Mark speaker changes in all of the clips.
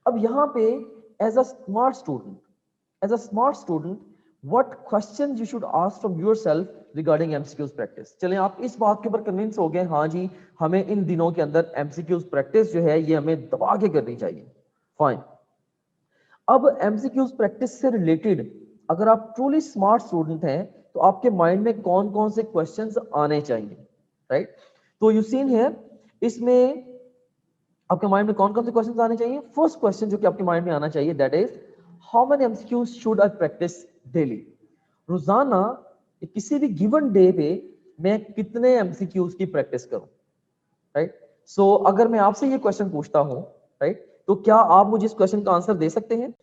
Speaker 1: अब यहाँ पे as a smart student what question you should ask from yourself regarding MCQs practice. चलें, आप इस बात के ऊपर कन्विंस हो गए, हाँ जी हमें इन दिनों के अंदर एमसीक्यूज प्रैक्टिस जो है ये हमें दबा के करनी चाहिए। फाइन, अब एमसीक्यूज प्रैक्टिस से रिलेटेड अगर आप ट्रूली स्मार्ट स्टूडेंट हैं तो आपके माइंड में कौन कौन से क्वेश्चंस आने चाहिए, राइट? तो यू सीन हियर, इसमें आपके माइंड में कौन कौन से क्वेश्चंस आने चाहिए। फर्स्ट क्वेश्चन जो कि आपके माइंड में आना चाहिए that is how many MCQs should I practice daily. रोजाना किसी भी गिवन डे पे मैं कितने एमसीक्यूज की प्रैक्टिस करूं, राइट? सो अगर मैं आपसे ये क्वेश्चन पूछता हूं, राइट, तो क्या आप मुझे इस क्वेश्चन का आंसर दे सकते हैं?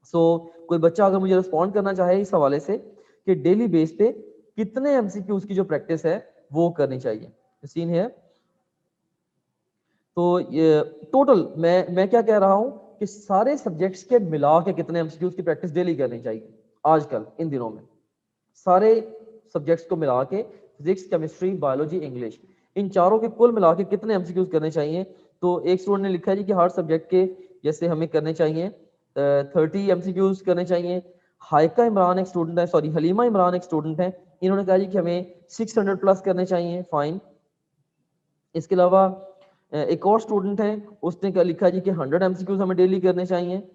Speaker 1: सो कोई बच्चा अगर मुझे रिस्पॉन्ड करना चाहे इस हवाले से कि डेली बेस पे कितने एमसीक्यूज की जो प्रैक्टिस है वो करनी चाहिए, सीन है। तो ये टोटल मैं क्या कह रहा हूं कि सारे सब्जेक्ट्स के मिला के कितने एमसीक्यूज की प्रैक्टिस डेली करनी चाहिए आजकल इन दिनों में, सारे सब्जेक्ट्स को मिला के, फिजिक्स, केमिस्ट्री, बायोलॉजी, इंग्लिश, इन चारों के कुल मिला के कितने एमसीक्यूज करने चाहिए। तो एक स्टूडेंट ने लिखा है जी कि हर सब्जेक्ट के जैसे हमें करने चाहिए 30 एमसीक्यूज करने चाहिए। हाइका इमरान एक स्टूडेंट है, सॉरी हलीमा इमरान एक स्टूडेंट है, इन्होंने कहा जी कि हमें 600 प्लस करने चाहिए। फाइन, इसके अलावा एक और स्टूडेंट है, उसने क्या लिखा जी कि 100 एमसीक्यूज हमें डेली करने चाहिए।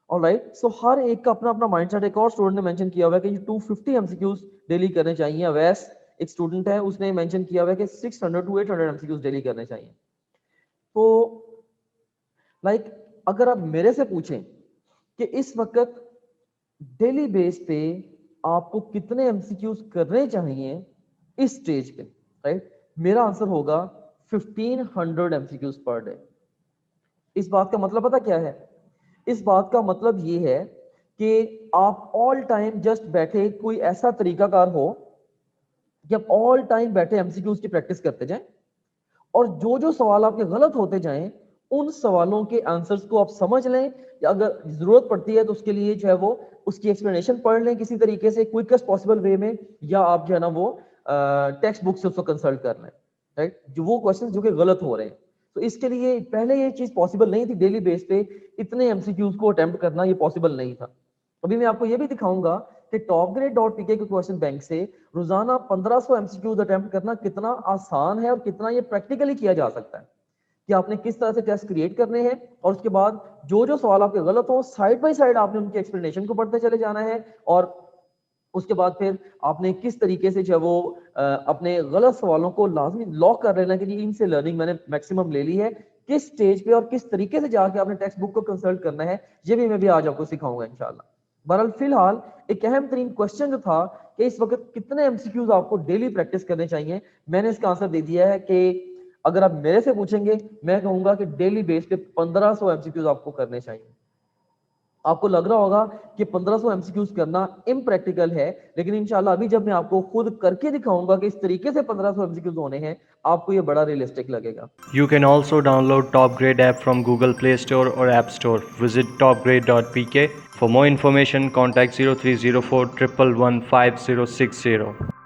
Speaker 1: ऑलराइट, सो हर एक का अपना अपना माइंडसेट। एक और स्टूडेंट ने मेंशन किया हुआ है कि 250 एमसीक्यूज डेली करने चाहिए। अवैस एक स्टूडेंट है, उसने मेंशन किया हुआ है कि 600 टू 800 एमसीक्यूज डेली करने चाहिए। तो लाइक अगर आप मेरे से पूछें कि इस वक्त डेली बेस पे आपको कितने एमसीक्यूज करने चाहिए इस स्टेज पे, राइट, मेरा आंसर होगा 1500 एमसीक्यूज पर डे। इस बात का मतलब पता क्या है? इस बात का मतलब ये है कि आप ऑल टाइम जस्ट बैठे, कोई ऐसा तरीकाकार हो कि आप ऑल टाइम बैठे एमसीक्यूज की प्रैक्टिस करते जाएं और जो जो सवाल आपके गलत होते जाएं उन सवालों के आंसर्स को आप समझ लें, या अगर जरूरत पड़ती है तो उसके लिए जो है वो उसकी एक्सप्लेनेशन पढ़ लें किसी तरीके से क्विकेस्ट पॉसिबल वे में, या आप जो है ना वो टेक्स्ट बुक से उसको कंसल्ट कर लें, राइट, जो वो क्वेश्चन जो कि गलत हो रहे हैं। तो इसके लिए पहले ये चीज पॉसिबल नहीं थी, डेली बेस पे इतने एमसीक्यूज को अटेम्प्ट करना ये पॉसिबल नहीं था। अभी मैं आपको ये भी दिखाऊंगा कि topgrade.pk के क्वेश्चन बैंक से रोजाना 1500 एमसीक्यूज अटेम्प्ट करना कितना आसान है और कितना ये प्रैक्टिकली किया जा सकता है, कि आपने किस तरह से टेस्ट क्रिएट करने हैं और उसके बाद जो जो सवाल आपके गलत हो साइड बाय साइड आपने उनकी एक्सप्लेनेशन को पढ़ते चले जाना है, और उसके बाद फिर आपने किस तरीके से जो है वो अपने गलत सवालों को लाजमी लॉक कर लेना कि जी इनसे लर्निंग मैंने मैक्सिमम ले ली है, किस स्टेज पे और किस तरीके से जाके आपने टेक्स्ट बुक को कंसल्ट करना है, ये भी मैं भी आज आपको सिखाऊंगा इंशाल्लाह। बहरहाल फिलहाल एक अहम तरीन क्वेश्चन जो था कि इस वक्त कितने एमसीक्यूज आपको डेली प्रैक्टिस करने चाहिए, मैंने इसका आंसर दे दिया है कि अगर आप मेरे से पूछेंगे मैं कहूंगा कि डेली बेस पे 1500 एमसीक्यूज आपको करने चाहिए। आपको लग रहा होगा कि 1500 एमसीक्यूज करना इम्प्रैक्टिकल है, लेकिन इंशाल्लाह अभी जब मैं आपको खुद करके दिखाऊंगा कि इस तरीके से 1500 एमसीक्यूज होने हैं, आपको ये बड़ा रियलिस्टिक लगेगा।
Speaker 2: You can also download TopGrade app from Google Play Store or App Store. Visit topgrade.pk. For more information, contact 0304 111 5060.